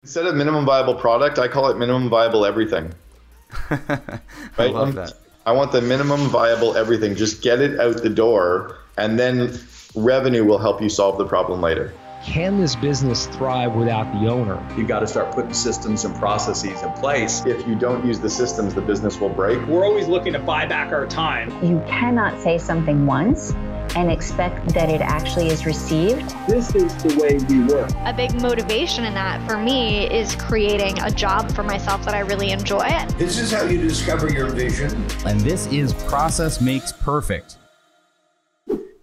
Instead of minimum viable product, I call it minimum viable everything. I Right? love that. I want the minimum viable everything. Just get it out the door, and then revenue will help you solve the problem later. Can this business thrive without the owner? You've got to start putting systems and processes in place. If you don't use the systems, the business will break. We're always looking to buy back our time. You cannot say something once and expect that it actually is received. This is the way we work. A big motivation in that for me is creating a job for myself that I really enjoy. This is how you discover your vision. And this is Process Makes Perfect.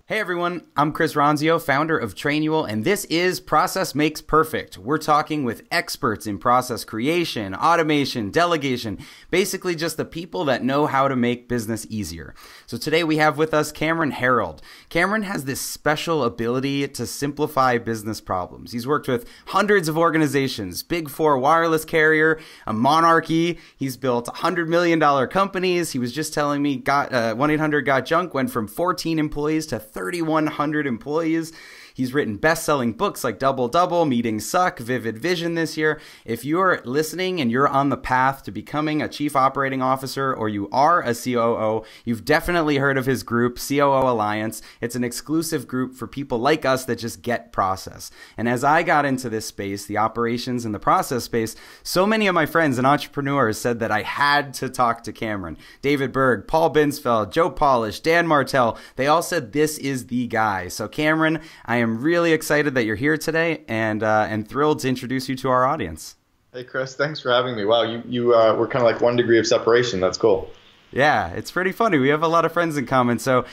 Hey everyone, I'm Chris Ronzio, founder of Trainual, and this is Process Makes Perfect. We're talking with experts in process creation, automation, delegation, basically just the people that know how to make business easier. So today we have with us Cameron Herold. Cameron has this special ability to simplify business problems. He's worked with hundreds of organizations, Big Four wireless carrier, a monarchy. He's built $100 million companies. He was just telling me 1-800-GOT-JUNK went from 14 employees to 3,100 employees. He's written best-selling books like Double Double, Meetings Suck, Vivid Vision this year. If you're listening and you're on the path to becoming a chief operating officer or you are a COO, you've definitely heard of his group, COO Alliance. It's an exclusive group for people like us that just get process. And as I got into this space, the operations and the process space, so many of my friends and entrepreneurs said that I had to talk to Cameron. David Berg, Paul Binsfeld, Joe Polish, Dan Martell, they all said this is the guy. So Cameron, I am really excited that you're here today and thrilled to introduce you to our audience. Hey, Chris, thanks for having me. Wow, you were kind of like 1 degree of separation. That's cool. Yeah, it's pretty funny. We have a lot of friends in common. So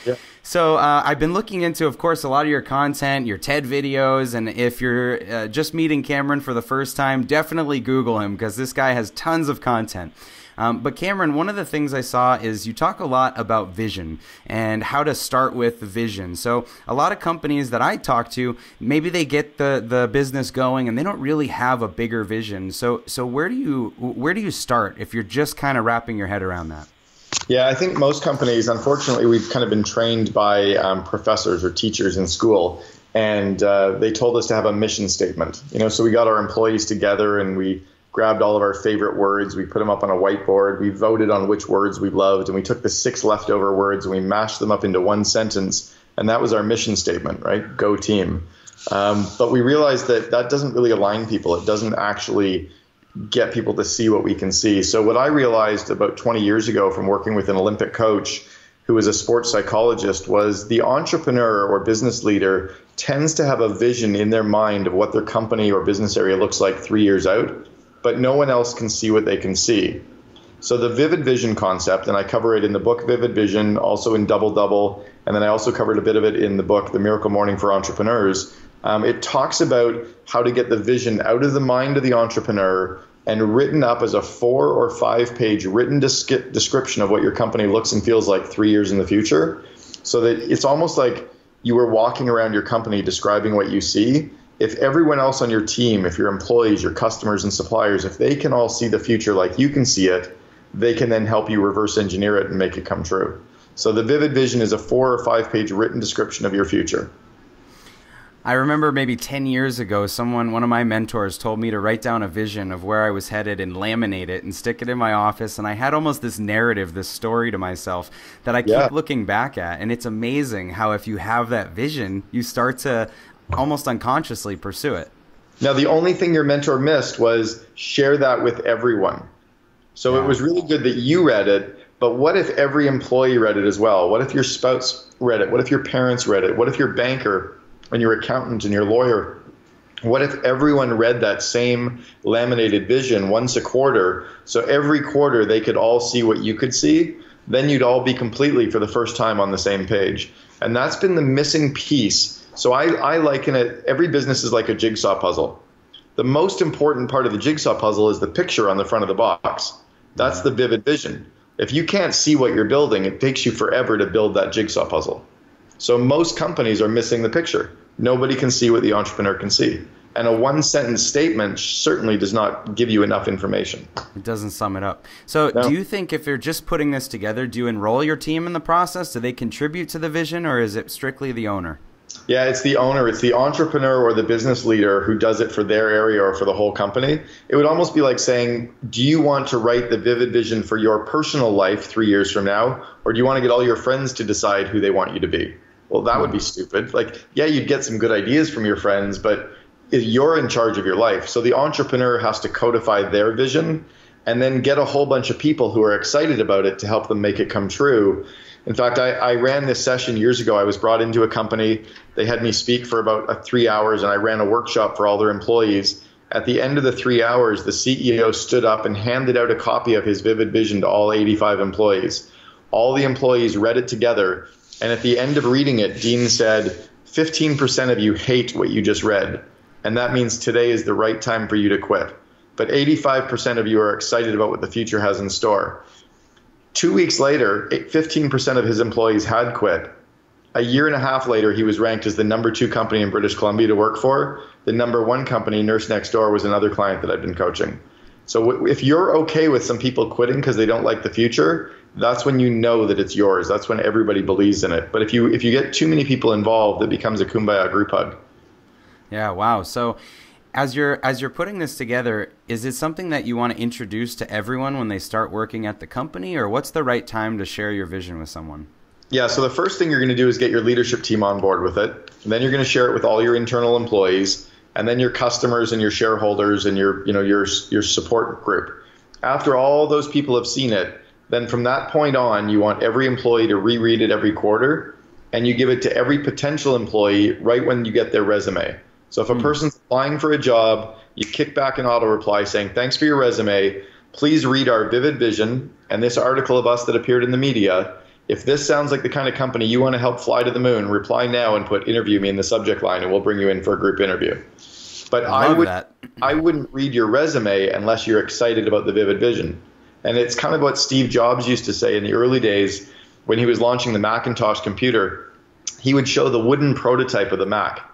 I've been looking into, of course, a lot of your content, your TED videos. And if you're just meeting Cameron for the first time, definitely Google him because this guy has tons of content. But Cameron, one of the things I saw is you talk a lot about vision and how to start with the vision. So a lot of companies that I talk to, maybe they get the business going and they don't really have a bigger vision. So where do you start if you're just kind of wrapping your head around that? Yeah, I think most companies, unfortunately, we've kind of been trained by professors or teachers in school, and they told us to have a mission statement. So we got our employees together and we grabbed all of our favorite words, we put them up on a whiteboard, we voted on which words we loved, and we took the 6 leftover words and we mashed them up into one sentence, and that was our mission statement, right? Go team. But we realized that doesn't really align people. It doesn't actually get people to see what we can see. So what I realized about 20 years ago from working with an Olympic coach who was a sports psychologist was the entrepreneur or business leader tends to have a vision in their mind of what their company or business area looks like 3 years out, but no one else can see what they can see. So the vivid vision concept, and I cover it in the book Vivid Vision, also in Double Double, and then I also covered a bit of it in the book The Miracle Morning for Entrepreneurs. It talks about how to get the vision out of the mind of the entrepreneur and written up as a 4 or 5 page written description of what your company looks and feels like 3 years in the future. So that it's almost like you were walking around your company describing what you see. If everyone else on your team, if your employees, your customers and suppliers, if they can all see the future like you can see it, they can then help you reverse engineer it and make it come true. So the vivid vision is a 4 or 5 page written description of your future. I remember maybe 10 years ago, one of my mentors told me to write down a vision of where I was headed and laminate it and stick it in my office. And I had almost this narrative, this story to myself that I keep looking back at. And it's amazing how if you have that vision, you start to almost unconsciously pursue it. Now, the only thing your mentor missed was share that with everyone. So It was really good that you read it, but what if every employee read it as well? What if your spouse read it? What if your parents read it? What if your banker and your accountant and your lawyer? What if everyone read that same laminated vision once a quarter? So every quarter they could all see what you could see. Then you'd all be completely for the first time on the same page. And that's been the missing piece. So I liken it, every business is like a jigsaw puzzle. The most important part of the jigsaw puzzle is the picture on the front of the box. That's the vivid vision. If you can't see what you're building, it takes you forever to build that jigsaw puzzle. So most companies are missing the picture. Nobody can see what the entrepreneur can see. And a 1-sentence statement certainly does not give you enough information. It doesn't sum it up. So Do you think if you're just putting this together, do you enroll your team in the process? Do they contribute to the vision, or is it strictly the owner? Yeah, it's the owner, it's the entrepreneur or the business leader who does it for their area or for the whole company. It would almost be like saying, do you want to write the vivid vision for your personal life 3 years from now, or do you want to get all your friends to decide who they want you to be? Well, that would be stupid. Like, yeah, you'd get some good ideas from your friends, but you're in charge of your life. So the entrepreneur has to codify their vision and then get a whole bunch of people who are excited about it to help them make it come true. In fact, I ran this session years ago. I was brought into a company. They had me speak for about 3 hours, and I ran a workshop for all their employees. At the end of the 3 hours, the CEO stood up and handed out a copy of his vivid vision to all 85 employees. All the employees read it together, and at the end of reading it, Dean said, 15% of you hate what you just read, and that means today is the right time for you to quit. But 85% of you are excited about what the future has in store. 2 weeks later, 15% of his employees had quit. A year and a half later, he was ranked as the number 2 company in British Columbia to work for. The number 1 company, Nurse Next Door, was another client that I've been coaching. So if you're okay with some people quitting because they don't like the future, that's when you know that it's yours. That's when everybody believes in it. But if you get too many people involved, it becomes a kumbaya group hug. Yeah, wow. So as you're putting this together, is it something that you want to introduce to everyone when they start working at the company, or what's the right time to share your vision with someone? Yeah, so the first thing you're going to do is get your leadership team on board with it. And then you're going to share it with all your internal employees, and then your customers and your shareholders and your support group. After all those people have seen it, then from that point on, you want every employee to reread it every quarter, and you give it to every potential employee right when you get their resume. So if a person's applying for a job, you kick back an auto reply saying, thanks for your resume. Please read our vivid vision and this article of us that appeared in the media. If this sounds like the kind of company you want to help fly to the moon, reply now and put interview me in the subject line, and we'll bring you in for a group interview. But I wouldn't read your resume unless you're excited about the vivid vision. And it's kind of what Steve Jobs used to say in the early days when he was launching the Macintosh computer. He would show the wooden prototype of the Mac.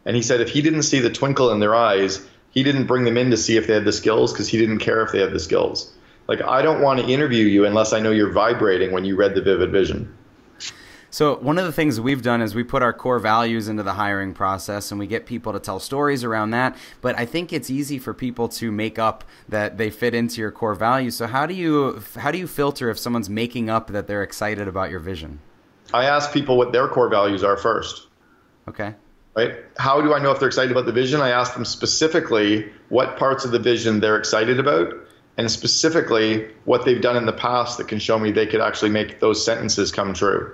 And he said if he didn't see the twinkle in their eyes, he didn't bring them in to see if they had the skills, because he didn't care if they had the skills. Like, I don't want to interview you unless I know you're vibrating when you read the vivid vision. So one of the things we've done is we put our core values into the hiring process, and we get people to tell stories around that. But I think it's easy for people to make up that they fit into your core values. So how do you filter if someone's making up that they're excited about your vision? I ask people what their core values are first. Okay. Right? How do I know if they're excited about the vision? I ask them specifically what parts of the vision they're excited about, and specifically what they've done in the past that can show me they could actually make those sentences come true.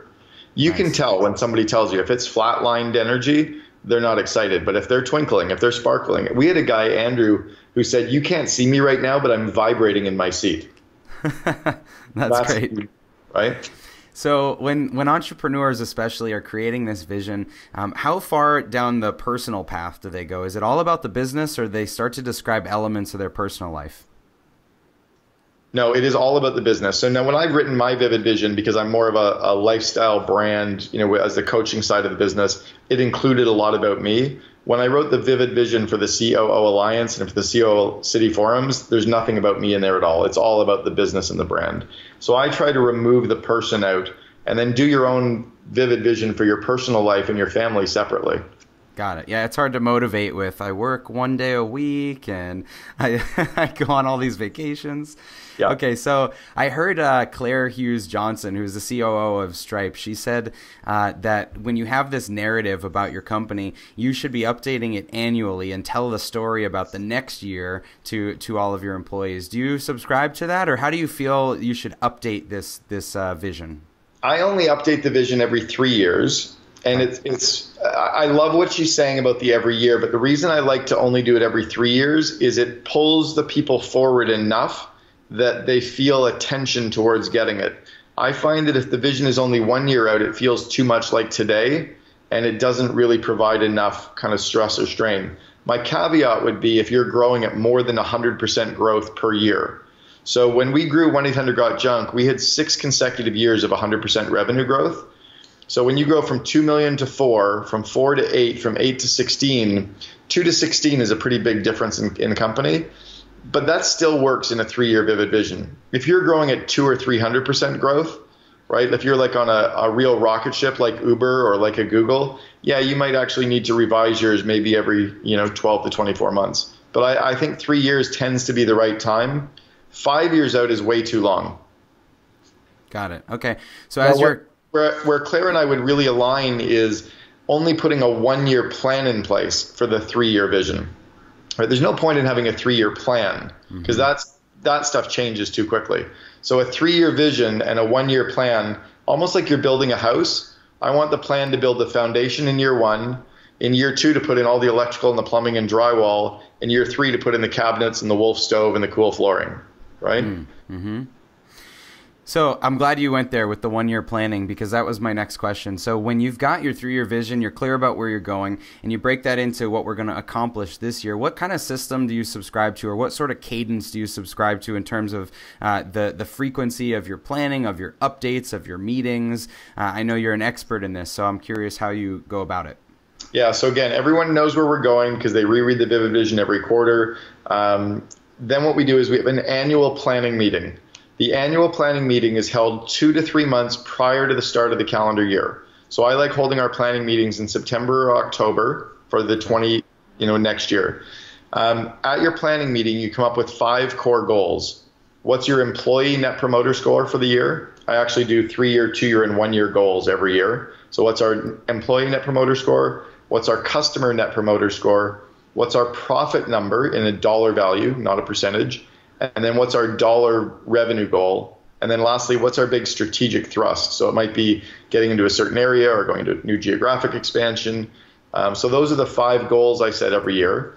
You can tell when somebody tells you. If it's flatlined energy, they're not excited. But if they're twinkling, if they're sparkling. We had a guy, Andrew, who said, you can't see me right now, but I'm vibrating in my seat. That's great. Right? So when entrepreneurs especially are creating this vision, how far down the personal path do they go? Is it all about the business, or do they start to describe elements of their personal life? No, it is all about the business. So now when I've written my vivid vision, because I'm more of a lifestyle brand, as the coaching side of the business, it included a lot about me. When I wrote the vivid vision for the COO Alliance and for the COO City Forums, there's nothing about me in there at all. It's all about the business and the brand. So I try to remove the person out and then do your own vivid vision for your personal life and your family separately. Got it. Yeah, it's hard to motivate with, I work 1 day a week and I go on all these vacations. Yeah. Okay, so I heard Claire Hughes Johnson, who's the COO of Stripe, she said that when you have this narrative about your company, you should be updating it annually and tell the story about the next year to all of your employees. Do you subscribe to that, or how do you feel you should update this vision? I only update the vision every 3 years. And I love what she's saying about the every year, but the reason I like to only do it every 3 years is it pulls the people forward enough that they feel a tension towards getting it. I find that if the vision is only 1 year out, it feels too much like today, and it doesn't really provide enough kind of stress or strain. My caveat would be if you're growing at more than 100% growth per year. So when we grew 1-800-GOT-JUNK, we had 6 consecutive years of 100% revenue growth. So when you go from 2 million to 4, from 4 to 8, from 8 to 16, 2 to 16 is a pretty big difference in a company. But that still works in a 3-year vivid vision. If you're growing at 200 or 300% growth, right? If you're like on a real rocket ship like Uber or like a Google, yeah, you might actually need to revise yours maybe every 12 to 24 months. But I think 3 years tends to be the right time. 5 years out is way too long. Got it. Okay. So where Claire and I would really align is only putting a 1 year plan in place for the 3 year vision. Right? There's no point in having a 3 year plan because that stuff changes too quickly. So a 3 year vision and a 1 year plan, almost like you're building a house. I want the plan to build the foundation in year 1, in year 2 to put in all the electrical and the plumbing and drywall, in year 3 to put in the cabinets and the wolf stove and the cool flooring, right? Mm-hmm. So I'm glad you went there with the 1 year planning, because that was my next question. So when you've got your 3 year vision, you're clear about where you're going, and you break that into what we're going to accomplish this year, what kind of system do you subscribe to, or what sort of cadence do you subscribe to in terms of the frequency of your planning, of your updates, of your meetings? I know you're an expert in this, so I'm curious how you go about it. Yeah, so again, everyone knows where we're going because they reread the Vivid Vision every quarter. Then what we do is we have an annual planning meeting. The annual planning meeting is held 2 to 3 months prior to the start of the calendar year. So I like holding our planning meetings in September or October for the next year. At your planning meeting, you come up with 5 core goals. What's your employee net promoter score for the year? I actually do 3 year, 2 year, and 1 year goals every year. So what's our employee net promoter score? What's our customer net promoter score? What's our profit number in a dollar value, not a percentage? And then what's our dollar revenue goal? And then lastly, what's our big strategic thrust? So it might be getting into a certain area or going to new geographic expansion. So those are the 5 goals I set every year.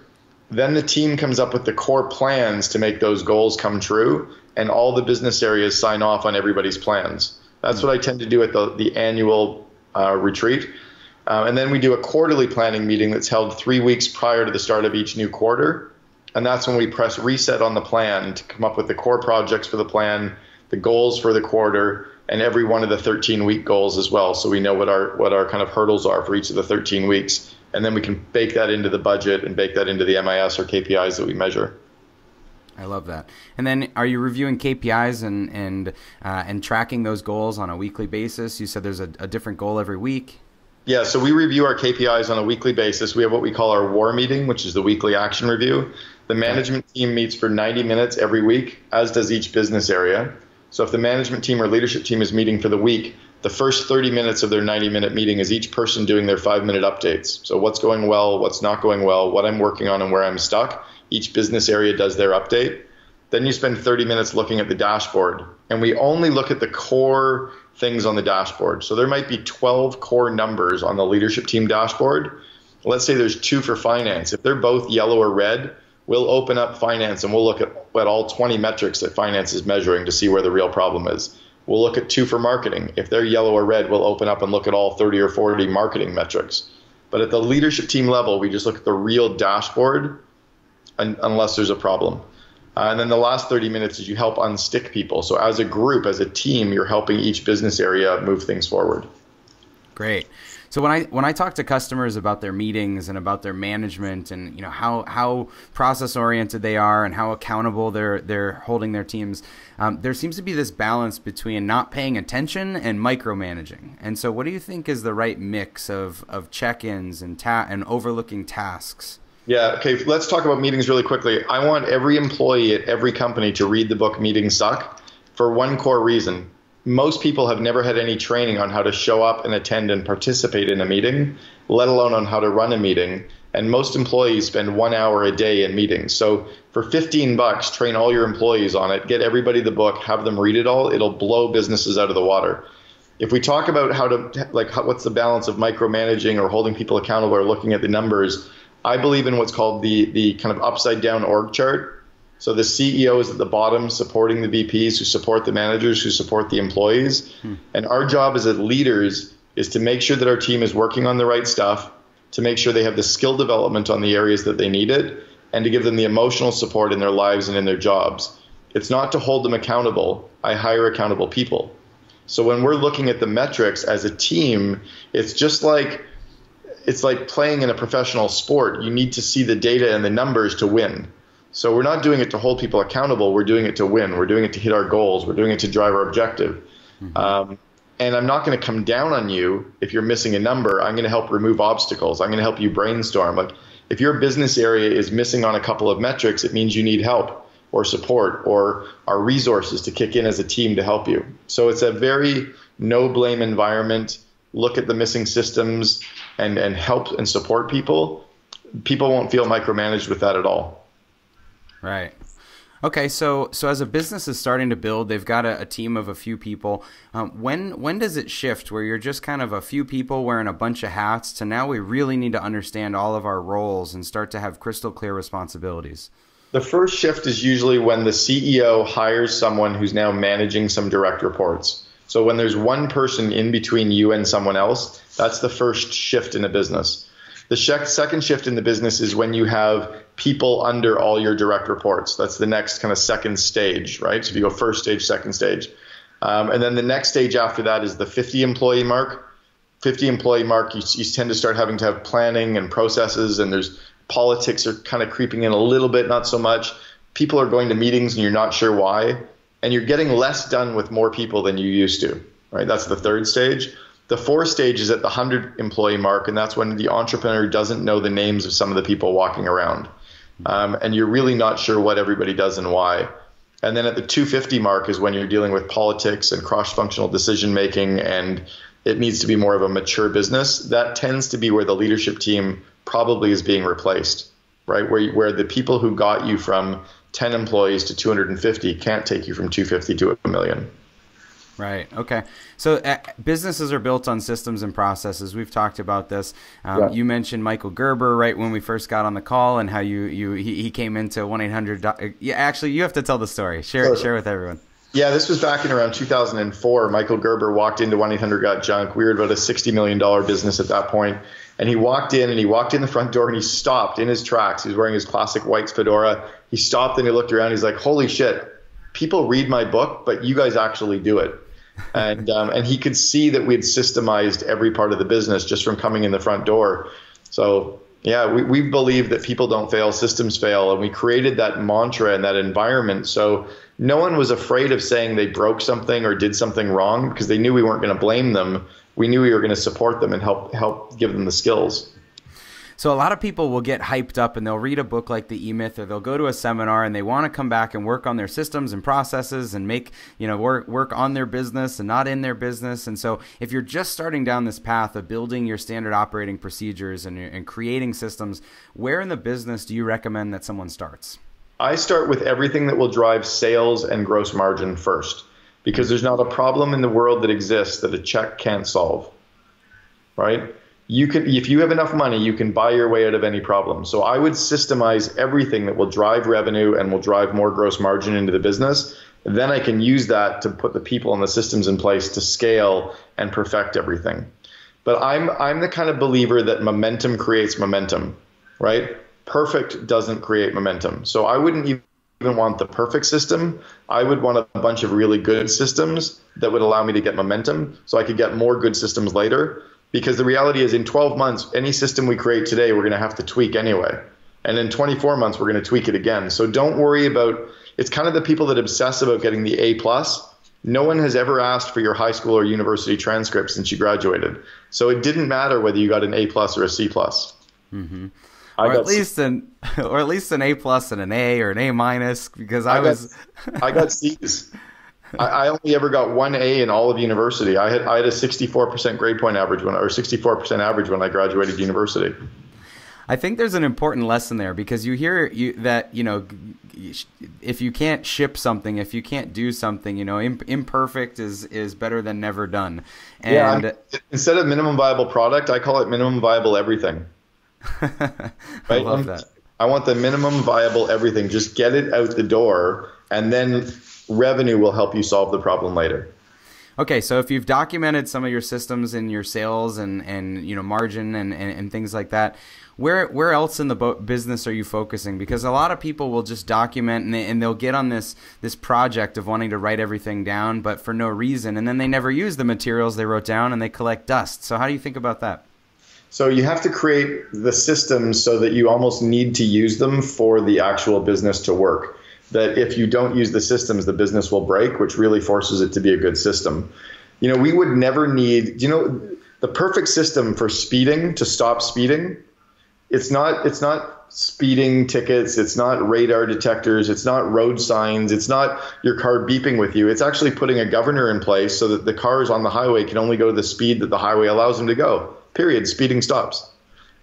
Then the team comes up with the core plans to make those goals come true, and all the business areas sign off on everybody's plans. That's what I tend to do at the annual retreat. And then we do a quarterly planning meeting that's held 3 weeks prior to the start of each new quarter. And that's when we press reset on the plan to come up with the core projects for the plan, the goals for the quarter, and every one of the 13-week goals as well. So we know what our kind of hurdles are for each of the 13 weeks. And then we can bake that into the budget and bake that into the MIS or KPIs that we measure. I love that. And then are you reviewing KPIs and tracking those goals on a weekly basis? You said there's a different goal every week. Yeah, so we review our KPIs on a weekly basis. We have what we call our WAR meeting, which is the weekly action review. The management team meets for 90 minutes every week, as does each business area. So if the management team or leadership team is meeting for the week, the first 30 minutes of their 90-minute meeting is each person doing their 5-minute updates. So what's going well, what's not going well, what I'm working on and where I'm stuck. Each business area does their update. Then you spend 30 minutes looking at the dashboard. And we only look at the core things on the dashboard. So there might be 12 core numbers on the leadership team dashboard. Let's say there's 2 for finance. If they're both yellow or red, we'll open up finance and we'll look at all 20 metrics that finance is measuring to see where the real problem is. We'll look at 2 for marketing. If they're yellow or red, we'll open up and look at all 30 or 40 marketing metrics. But at the leadership team level, we just look at the real dashboard unless there's a problem. And then the last 30 minutes is you help unstick people. So as a group, as a team, you're helping each business area move things forward. Great. So when I talk to customers about their meetings and about their management and how process oriented they are and how accountable they're holding their teams, there seems to be this balance between not paying attention and micromanaging. And so what do you think is the right mix of check-ins and overlooking tasks? Yeah, okay, let's talk about meetings really quickly. I want every employee at every company to read the book Meetings Suck for one core reason. Most people have never had any training on how to show up and attend and participate in a meeting, let alone on how to run a meeting. And most employees spend 1 hour a day in meetings. So for $15, train all your employees on it, get everybody the book, have them read it all. It'll blow businesses out of the water. If we talk about what's the balance of micromanaging or holding people accountable or looking at the numbers, I believe in what's called the kind of upside down org chart. So the CEO is at the bottom supporting the VPs who support the managers who support the employees. And our job as leaders is to make sure that our team is working on the right stuff, to make sure they have the skill development on the areas that they need it, and to give them the emotional support in their lives and in their jobs. It's not to hold them accountable. I hire accountable people. So when we're looking at the metrics as a team, it's like playing in a professional sport. You need to see the data and the numbers to win. So we're not doing it to hold people accountable. We're doing it to win. We're doing it to hit our goals. We're doing it to drive our objective. And I'm not going to come down on you if you're missing a number. I'm going to help remove obstacles. I'm going to help you brainstorm. Like if your business area is missing on a couple of metrics, it means you need help or support or our resources to kick in as a team to help you. So it's a very no blame environment. Look at the missing systems and help and support people. People won't feel micromanaged with that at all. Right. Okay, so as a business is starting to build, they've got a team of a few people. When does it shift where you're just kind of a few people wearing a bunch of hats to now we really need to understand all of our roles and start to have crystal clear responsibilities? The first shift is usually when the CEO hires someone who's now managing some direct reports. So when there's one person in between you and someone else, that's the first shift in a business. The second shift in the business is when you have people under all your direct reports. That's the next kind of second stage, right? So if you go first stage, second stage. And then the next stage after that is the 50 employee mark. 50 employee mark, you tend to start having to have planning and processes, and there's politics are kind of creeping in a little bit, not so much. People are going to meetings and you're not sure why. And you're getting less done with more people than you used to, right? That's the third stage. The fourth stage is at the 100 employee mark, and that's when the entrepreneur doesn't know the names of some of the people walking around. And you're really not sure what everybody does and why. And then at the 250 mark is when you're dealing with politics and cross-functional decision making, and it needs to be more of a mature business. That tends to be where the leadership team probably is being replaced, right? Where the people who got you from 10 employees to 250 can't take you from 250 to $1 million. Right. Okay. So businesses are built on systems and processes. We've talked about this. You mentioned Michael Gerber right when we first got on the call, and how he came into 1-800. Yeah, actually, you have to tell the story. Share with everyone. Yeah, this was back in around 2004. Michael Gerber walked into 1-800-GOT-JUNK. We were about a $60 million business at that point. And he walked in the front door and he stopped in his tracks. He was wearing his classic white fedora. He stopped and he looked around. He's like, holy shit, people read my book, but you guys actually do it. And he could see that we had systemized every part of the business just from coming in the front door. So yeah, we believe that people don't fail, systems fail. And we created that mantra and that environment. So no one was afraid of saying they broke something or did something wrong, because they knew we weren't going to blame them. We knew we were going to support them and help give them the skills. So a lot of people will get hyped up and they'll read a book like The E-Myth, or they'll go to a seminar and they want to come back and work on their systems and processes and make, work on their business and not in their business. And so if you're just starting down this path of building your standard operating procedures and creating systems, where in the business do you recommend that someone starts? I start with everything that will drive sales and gross margin first, because there's not a problem in the world that exists that a check can't solve, right? If you have enough money, you can buy your way out of any problem. So I would systemize everything that will drive revenue and will drive more gross margin into the business. Then I can use that to put the people and the systems in place to scale and perfect everything. But I'm the kind of believer that momentum creates momentum, right? Perfect doesn't create momentum. So I wouldn't even want the perfect system. I would want a bunch of really good systems that would allow me to get momentum so I could get more good systems later. Because the reality is, in 12 months, any system we create today, we're going to have to tweak anyway. And in 24 months, we're going to tweak it again. So don't worry about, it's kind of the people that obsess about getting the A+. No one has ever asked for your high school or university transcript since you graduated. So it didn't matter whether you got an A+ or a C+. Mm-hmm. Or at least an A+ and an A or an A-, because I got C's. I only ever got one A in all of university. I had a 64% grade point average or 64% average when I graduated university. I think there's an important lesson there, because you hear that if you can't ship something, if you can't do something, imperfect is better than never done. And instead of minimum viable product, I call it minimum viable everything. Right? I love that. I want the minimum viable everything. Just get it out the door, and then revenue will help you solve the problem later. Okay, so if you've documented some of your systems in your sales and margin and things like that, where else in the business are you focusing? Because a lot of people will just document and they'll get on this project of wanting to write everything down, but for no reason, and then they never use the materials they wrote down and they collect dust. So how do you think about that? So you have to create the systems so that you almost need to use them for the actual business to work. That if you don't use the systems, the business will break, which really forces it to be a good system. We would never need, the perfect system for speeding to stop speeding. It's not speeding tickets. It's not radar detectors. It's not road signs. It's not your car beeping with you. It's actually putting a governor in place so that the cars on the highway can only go the speed that the highway allows them to go. Period. Speeding stops.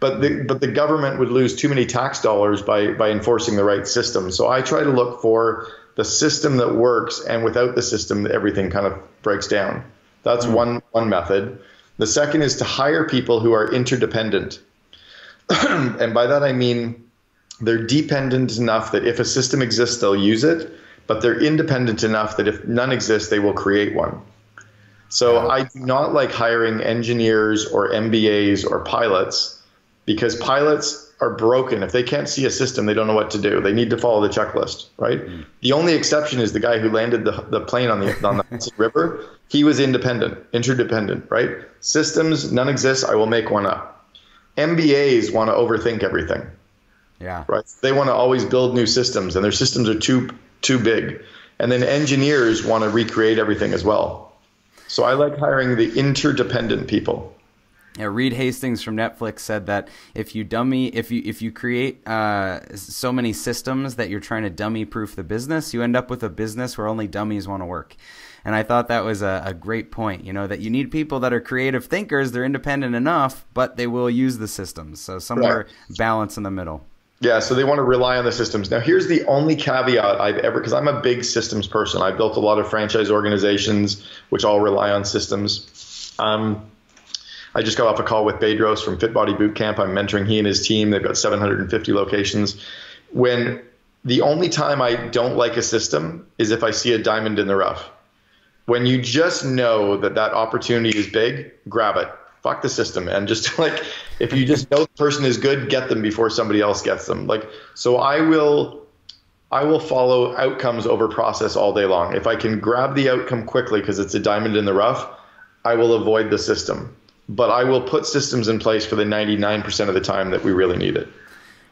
But the government would lose too many tax dollars by enforcing the right system. So I try to look for the system that works, and without the system, everything kind of breaks down. That's one method. The second is to hire people who are interdependent. And by that I mean they're dependent enough that if a system exists, they'll use it, but they're independent enough that if none exists, they will create one. So I do not like hiring engineers or MBAs or pilots, because pilots are broken. If they can't see a system, they don't know what to do. They need to follow the checklist, right? The only exception is the guy who landed the plane on the Hudson River. He was interdependent, right? Systems, none exist, I will make one up. MBAs want to overthink everything. Yeah. Right. They want to always build new systems, and their systems are too big. And then engineers want to recreate everything as well. So I like hiring the interdependent people. Yeah, Reed Hastings from Netflix said that if you create so many systems that you're trying to dummy proof the business, you end up with a business where only dummies want to work. And I thought that was a great point, that you need people that are creative thinkers. They're independent enough, but they will use the systems. So somewhere balance in the middle. Yeah, so they want to rely on the systems. Now, here's the only caveat I've ever, because I'm a big systems person. I built a lot of franchise organizations, which all rely on systems. I just got off a call with Bedros from Fit Body Bootcamp. I'm mentoring he and his team. They've got 750 locations. When the only time I don't like a system is if I see a diamond in the rough. When you just know that opportunity is big, grab it. Fuck the system. And just if you just know the person is good, get them before somebody else gets them. So I will follow outcomes over process all day long. If I can grab the outcome quickly because it's a diamond in the rough, I will avoid the system. But I will put systems in place for the 99% of the time that we really need it.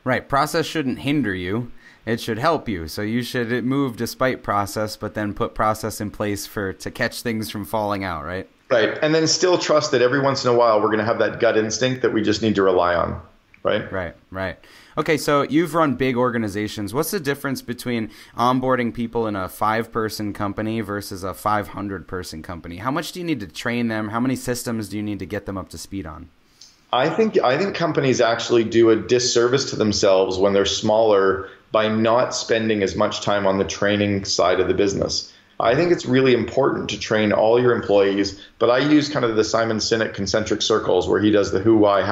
Right. Process shouldn't hinder you. It should help you. So you should move despite process, but then put process in place to catch things from falling out, right? Right. And then still trust that every once in a while we're going to have that gut instinct that we just need to rely on. Right? Right. Okay, so you've run big organizations. What's the difference between onboarding people in a 5-person company versus a 500-person company? How much do you need to train them? How many systems do you need to get them up to speed on? I think companies actually do a disservice to themselves when they're smaller by not spending as much time on the training side of the business. I think it's really important to train all your employees, but I use kind of the Simon Sinek concentric circles where he does the who, why,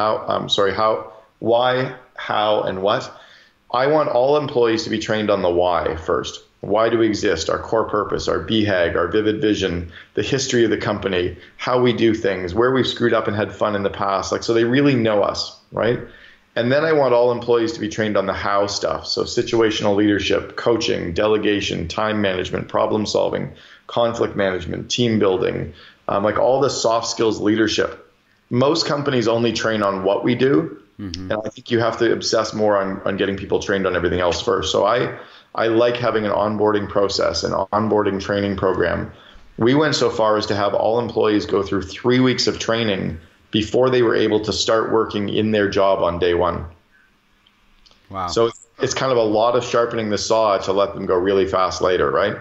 why, how, and what. I want all employees to be trained on the why first. Why do we exist? Our core purpose, our BHAG, our vivid vision, the history of the company, how we do things, where we've screwed up and had fun in the past. So they really know us, right? And then I want all employees to be trained on the how stuff. So situational leadership, coaching, delegation, time management, problem solving, conflict management, team building, all the soft skills leadership. Most companies only train on what we do. Mm-hmm. And I think you have to obsess more on getting people trained on everything else first. So I like having an onboarding process, an onboarding training program. We went so far as to have all employees go through 3 weeks of training before they were able to start working in their job on day one. Wow. So it's kind of a lot of sharpening the saw to let them go really fast later, right?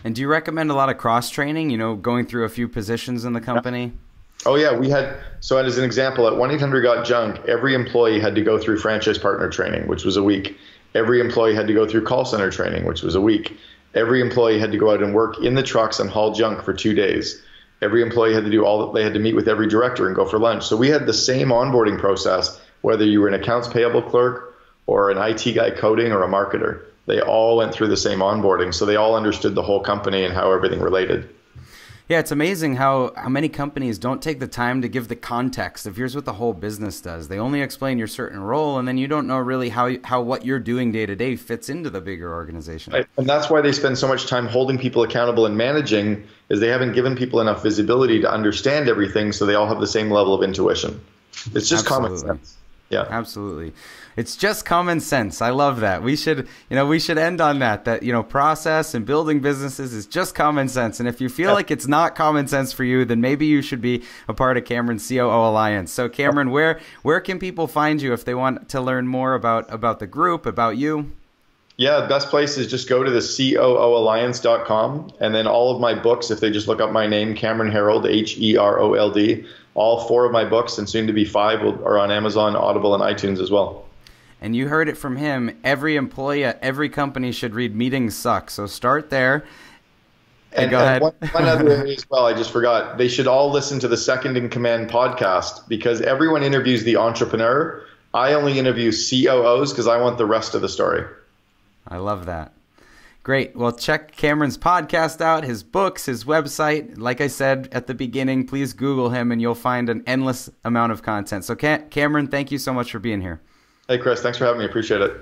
And do you recommend a lot of cross-training, going through a few positions in the company? Yeah. Oh, yeah. So as an example, at 1-800-GOT-JUNK, every employee had to go through franchise partner training, which was a week. Every employee had to go through call center training, which was a week. Every employee had to go out and work in the trucks and haul junk for 2 days. Every employee had to do they had to meet with every director and go for lunch. So we had the same onboarding process, whether you were an accounts payable clerk or an IT guy coding or a marketer. They all went through the same onboarding. So they all understood the whole company and how everything related. Yeah, it's amazing how many companies don't take the time to give the context of here's what the whole business does. They only explain your certain role, and then you don't know really how what you're doing day to day fits into the bigger organization. Right. And that's why they spend so much time holding people accountable and managing, is they haven't given people enough visibility to understand everything so they all have the same level of intuition. It's just common sense. Yeah, absolutely. It's just common sense. I love that. We should end on that, process and building businesses is just common sense. And if you feel like it's not common sense for you, then maybe you should be a part of Cameron's COO Alliance. So Cameron, where can people find you if they want to learn more about the group, about you? Yeah, the best place is just go to the COOalliance.com, and then all of my books, if they just look up my name, Cameron Herold, Herold, all 4 of my books, and soon to be 5, are on Amazon, Audible, and iTunes as well. And you heard it from him. Every employee at every company should read Meetings Suck. So start there. And go ahead. One other area as well, I just forgot. They should all listen to the Second in Command podcast, because everyone interviews the entrepreneur. I only interview COOs because I want the rest of the story. I love that. Great. Well, check Cameron's podcast out, his books, his website. Like I said at the beginning, please Google him and you'll find an endless amount of content. So Cameron, thank you so much for being here. Hey, Chris, thanks for having me. Appreciate it.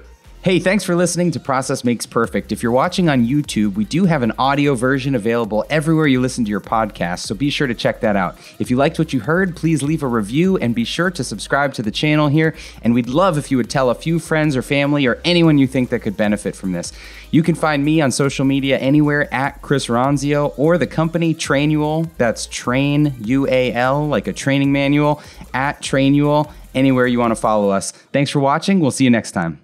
Hey, thanks for listening to Process Makes Perfect. If you're watching on YouTube, we do have an audio version available everywhere you listen to your podcast, so be sure to check that out. If you liked what you heard, please leave a review and be sure to subscribe to the channel here. And we'd love if you would tell a few friends or family or anyone you think that could benefit from this. You can find me on social media anywhere at Chris Ronzio, or the company Trainual, that's Train UAL, like a training manual, at Trainual, anywhere you want to follow us. Thanks for watching. We'll see you next time.